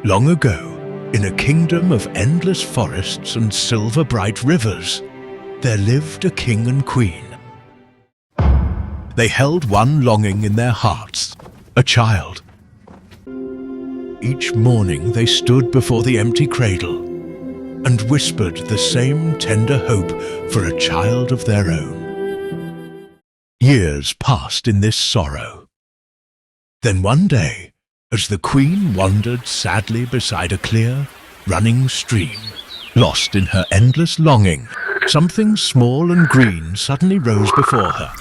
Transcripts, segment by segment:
Long ago, in a kingdom of endless forests and silver-bright rivers, there lived a king and queen. They held one longing in their hearts, a child. Each morning they stood before the empty cradle and whispered the same tender hope for a child of their own. Years passed in this sorrow. Then one day, as the queen wandered sadly beside a clear, running stream, lost in her endless longing, something small and green suddenly rose before her.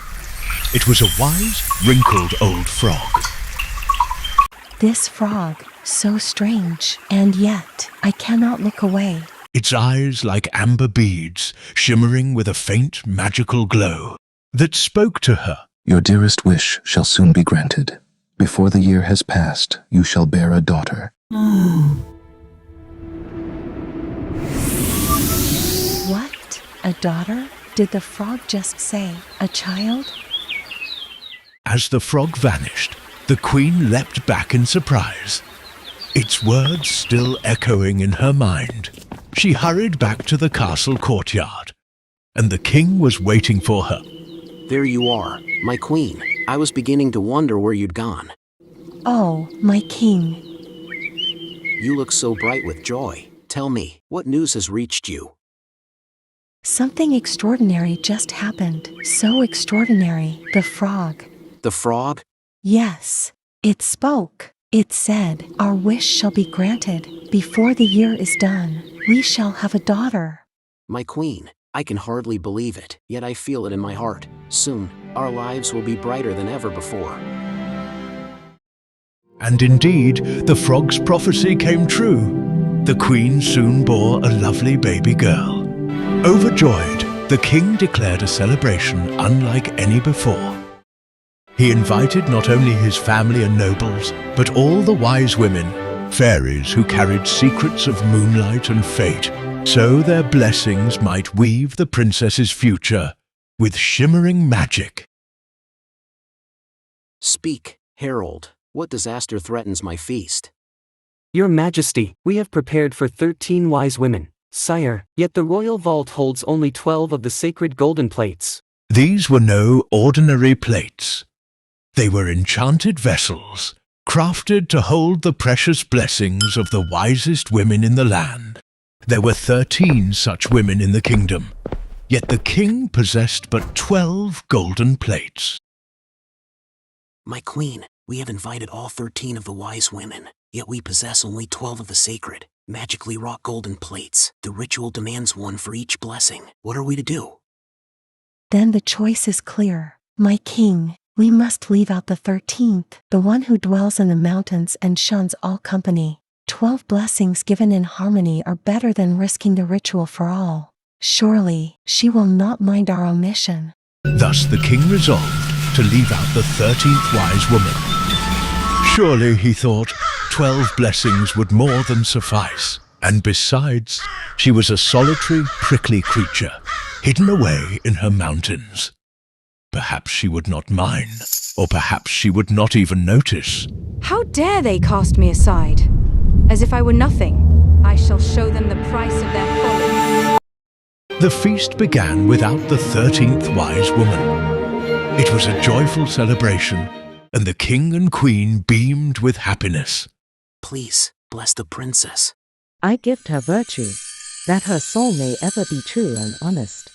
It was a wise, wrinkled old frog. This frog, so strange, and yet I cannot look away. Its eyes like amber beads, shimmering with a faint, magical glow that spoke to her. Your dearest wish shall soon be granted. Before the year has passed, you shall bear a daughter. What? A daughter? Did the frog just say a child? As the frog vanished, the queen leapt back in surprise, its words still echoing in her mind. She hurried back to the castle courtyard, and the king was waiting for her. There you are, my queen. I was beginning to wonder where you'd gone. Oh, my king. You look so bright with joy. Tell me, what news has reached you? Something extraordinary just happened. So extraordinary. The frog. The frog? Yes. It spoke. It said, our wish shall be granted. Before the year is done, we shall have a daughter. My queen, I can hardly believe it, yet I feel it in my heart. Soon, our lives will be brighter than ever before. And indeed, the frog's prophecy came true. The queen soon bore a lovely baby girl. Overjoyed, the king declared a celebration unlike any before. He invited not only his family and nobles, but all the wise women, fairies who carried secrets of moonlight and fate, so their blessings might weave the princess's future with shimmering magic. Speak, herald. What disaster threatens my feast? Your Majesty, we have prepared for 13 wise women, sire, yet the royal vault holds only 12 of the sacred golden plates. These were no ordinary plates. They were enchanted vessels, crafted to hold the precious blessings of the wisest women in the land. There were 13 such women in the kingdom, yet the king possessed but 12 golden plates. My queen, we have invited all 13 of the wise women, yet we possess only 12 of the sacred, magically wrought golden plates. The ritual demands one for each blessing. What are we to do? Then the choice is clear. My king, we must leave out the 13th, the one who dwells in the mountains and shuns all company. 12 blessings given in harmony are better than risking the ritual for all. Surely, she will not mind our omission. Thus the king resolved to leave out the 13th wise woman. Surely, he thought, 12 blessings would more than suffice. And besides, she was a solitary, prickly creature, hidden away in her mountains. Perhaps she would not mind, or perhaps she would not even notice. How dare they cast me aside? As if I were nothing. I shall show them the price of their folly. The feast began without the 13th wise woman. It was a joyful celebration, and the king and queen beamed with happiness. Please, bless the princess. I gift her virtue, that her soul may ever be true and honest.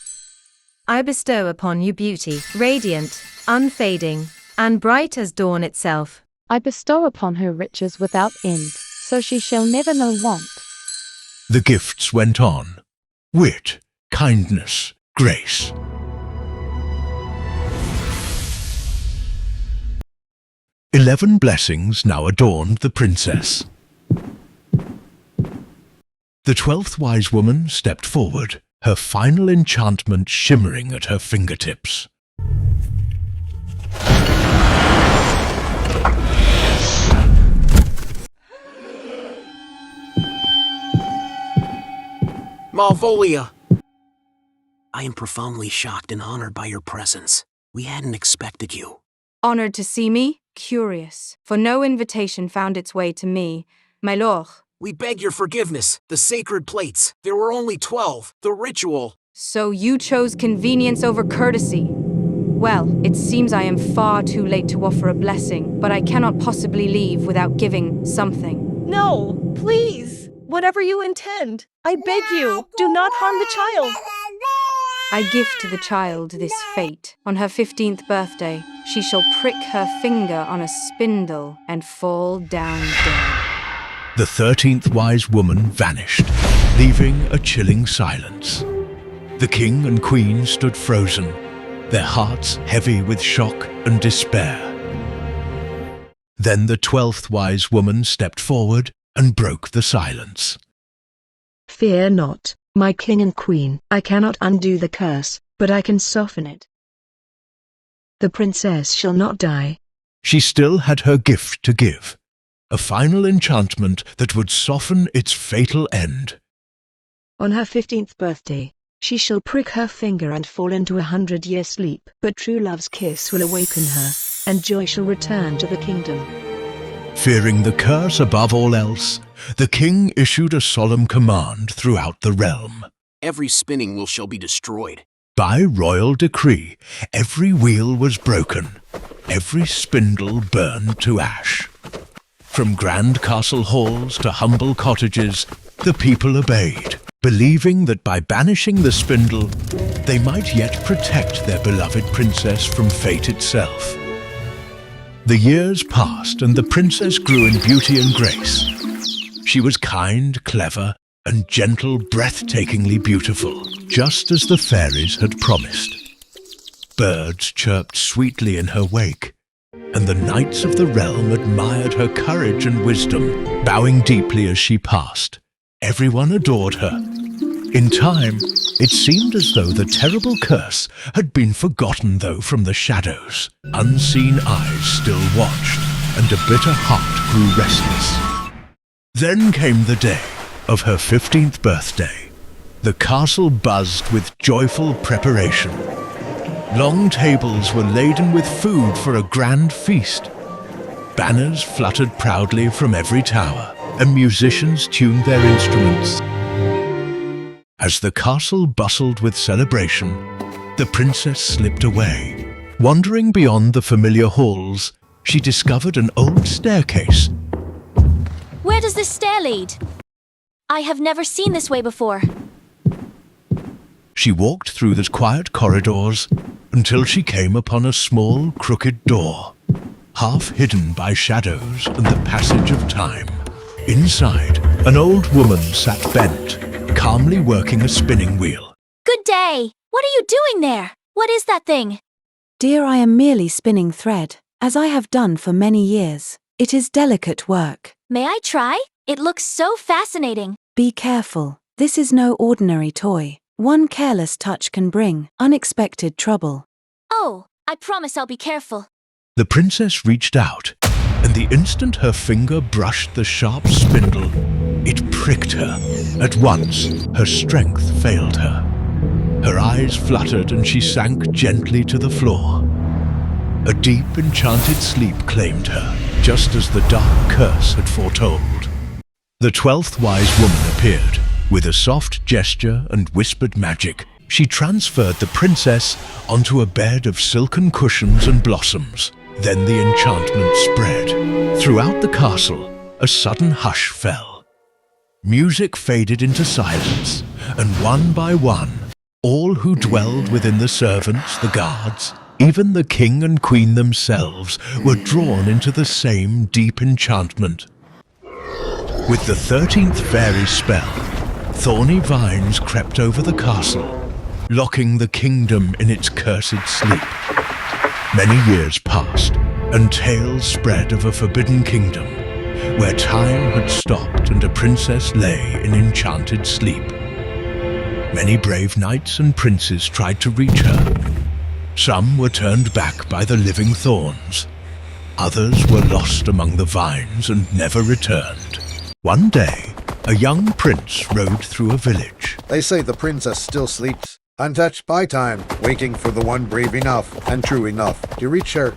I bestow upon you beauty, radiant, unfading, and bright as dawn itself. I bestow upon her riches without end, so she shall never know want. The gifts went on. Wit, kindness, grace. 11 blessings now adorned the princess. The 12th wise woman stepped forward, her final enchantment shimmering at her fingertips. Malvolia! I am profoundly shocked and honored by your presence. We hadn't expected you. Honored to see me? Curious, for no invitation found its way to me. My lord, We beg your forgiveness. The sacred plates. There were only 12. The ritual. So you chose convenience over courtesy. Well, it seems I am far too late to offer a blessing, but I cannot possibly leave without giving something. No, please. Whatever you intend. I beg you, do not harm the child. I gift to the child this fate. On her 15th birthday, she shall prick her finger on a spindle and fall down dead. The 13th wise woman vanished, leaving a chilling silence. The king and queen stood frozen, their hearts heavy with shock and despair. Then the 12th wise woman stepped forward and broke the silence. Fear not, my king and queen. I cannot undo the curse, but I can soften it. The princess shall not die. She still had her gift to give, a final enchantment that would soften its fatal end. On her 15th birthday, she shall prick her finger and fall into 100-year sleep. But true love's kiss will awaken her, and joy shall return to the kingdom. Fearing the curse above all else, the king issued a solemn command throughout the realm. Every spinning wheel shall be destroyed. By royal decree, every wheel was broken, every spindle burned to ash. From grand castle halls to humble cottages, the people obeyed, believing that by banishing the spindle, they might yet protect their beloved princess from fate itself. The years passed and the princess grew in beauty and grace. She was kind, clever, and gentle, breathtakingly beautiful, just as the fairies had promised. Birds chirped sweetly in her wake, and the knights of the realm admired her courage and wisdom, bowing deeply as she passed. Everyone adored her. In time, it seemed as though the terrible curse had been forgotten, though from the shadows. Unseen eyes still watched, and a bitter heart grew restless. Then came the day of her 15th birthday. The castle buzzed with joyful preparation. Long tables were laden with food for a grand feast. Banners fluttered proudly from every tower, and musicians tuned their instruments. As the castle bustled with celebration, the princess slipped away. Wandering beyond the familiar halls, she discovered an old staircase. Where does this stair lead? I have never seen this way before. She walked through the quiet corridors until she came upon a small, crooked door, half hidden by shadows and the passage of time. Inside, an old woman sat bent, calmly working a spinning wheel. Good day! What are you doing there? What is that thing? Dear, I am merely spinning thread, as I have done for many years. It is delicate work. May I try? It looks so fascinating. Be careful. This is no ordinary toy. One careless touch can bring unexpected trouble. Oh, I promise I'll be careful. The princess reached out, and the instant her finger brushed the sharp spindle, it pricked her. At once, her strength failed her. Her eyes fluttered and she sank gently to the floor. A deep, enchanted sleep claimed her, just as the dark curse had foretold. The 12th wise woman appeared. With a soft gesture and whispered magic, she transferred the princess onto a bed of silken cushions and blossoms. Then the enchantment spread. Throughout the castle, a sudden hush fell. Music faded into silence, and one by one, all who dwelled within the servants, the guards, even the king and queen themselves, were drawn into the same deep enchantment. With the 13th fairy spell, thorny vines crept over the castle, locking the kingdom in its cursed sleep. Many years passed, and tales spread of a forbidden kingdom, where time had stopped and a princess lay in enchanted sleep. Many brave knights and princes tried to reach her. Some were turned back by the living thorns. Others were lost among the vines and never returned. One day, a young prince rode through a village. They say the princess still sleeps, untouched by time, waiting for the one brave enough and true enough to reach her.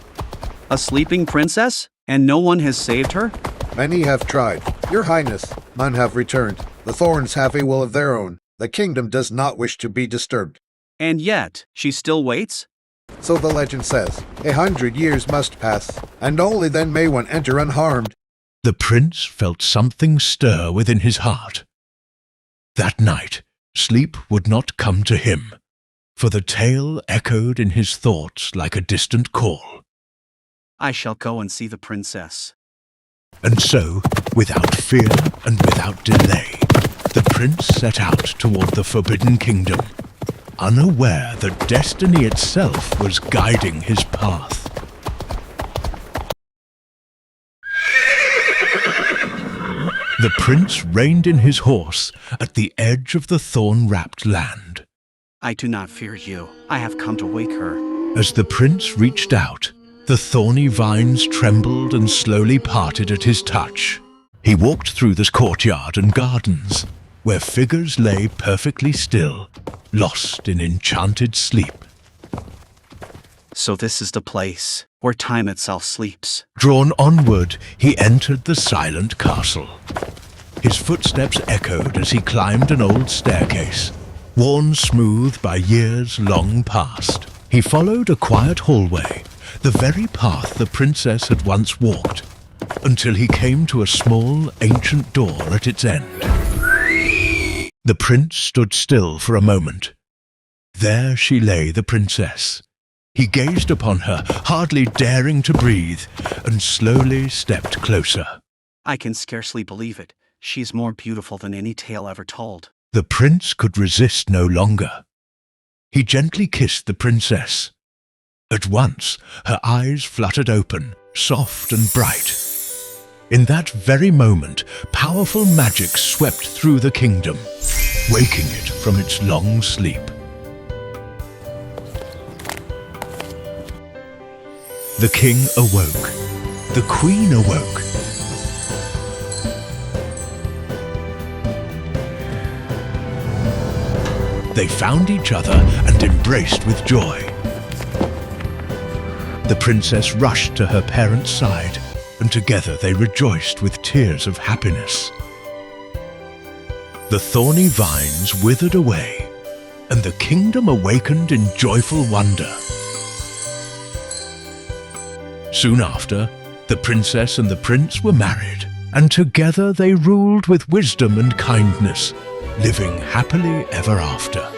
A sleeping princess? And no one has saved her? Many have tried, Your Highness, none have returned. The thorns have a will of their own. The kingdom does not wish to be disturbed. And yet, she still waits? So the legend says. 100 years must pass, and only then may one enter unharmed. The prince felt something stir within his heart. That night, sleep would not come to him, for the tale echoed in his thoughts like a distant call. I shall go and see the princess. And so, without fear and without delay, the prince set out toward the Forbidden Kingdom, unaware that destiny itself was guiding his path. The prince reined in his horse at the edge of the thorn-wrapped land. I do not fear you. I have come to wake her. As the prince reached out, the thorny vines trembled and slowly parted at his touch. He walked through the courtyard and gardens, where figures lay perfectly still, lost in enchanted sleep. So this is the place where time itself sleeps. Drawn onward, he entered the silent castle. His footsteps echoed as he climbed an old staircase, worn smooth by years long past. He followed a quiet hallway, the very path the princess had once walked, until he came to a small, ancient door at its end. The prince stood still for a moment. There she lay, the princess. He gazed upon her, hardly daring to breathe, and slowly stepped closer. I can scarcely believe it. She is more beautiful than any tale ever told. The prince could resist no longer. He gently kissed the princess. At once, her eyes fluttered open, soft and bright. In that very moment, powerful magic swept through the kingdom, waking it from its long sleep. The king awoke. The queen awoke. They found each other and embraced with joy. The princess rushed to her parents' side, and together they rejoiced with tears of happiness. The thorny vines withered away, and the kingdom awakened in joyful wonder. Soon after, the princess and the prince were married, and together they ruled with wisdom and kindness, living happily ever after.